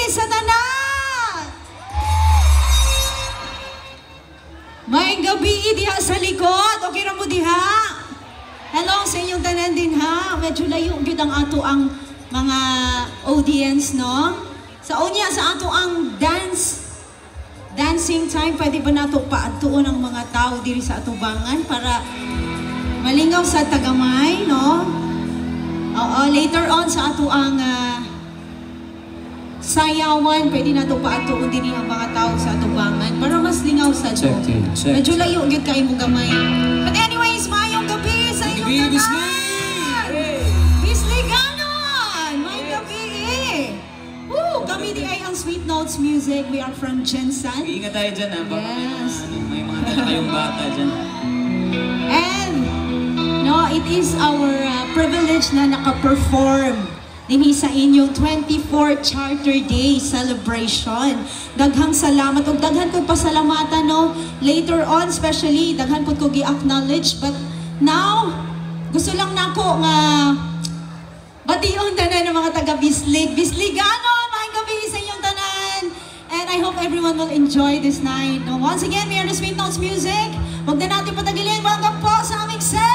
sa tanan! Maayong gabi diha sa likod. Okay ra mo diha? Hello sa inyong tanan din ha. Medyo layo gyud ang ato ang mga audience, no? Sa unya sa ato ang dancing time, pwede ba nato paadtuon ang mga tao diri sa atubangan para malingaw sa tagamay, no? Oo, later on sa ato ang sayawan, pwede nato paadtuon diri ang mga tao sa atubangan para mas lingaw sa do. Medyo layo gyud kay mo gamay. But anyways, maayong gabi sa inyong tanan. Kami di ay ang Sweet Notes Music. We are from Jensen. Iingat tayo dyan ha. Baka yes. may mga dala kayong bata dyan. And, no, it is our privilege na naka-perform din sa inyong 24th Charter Day celebration. Daghang salamat. O daghan ko pasalamatan, no? Later on, especially, daghan po ko gi-acknowledge. But now, gusto lang nako nga batiyon tanan ng mga taga-Bislig. Bisligano! Sa inyong tanan. And I hope everyone will enjoy this night. No? Once again, we are the Sweet Notes Music. Huwag na natin patagilin. Welcome po sa aming set!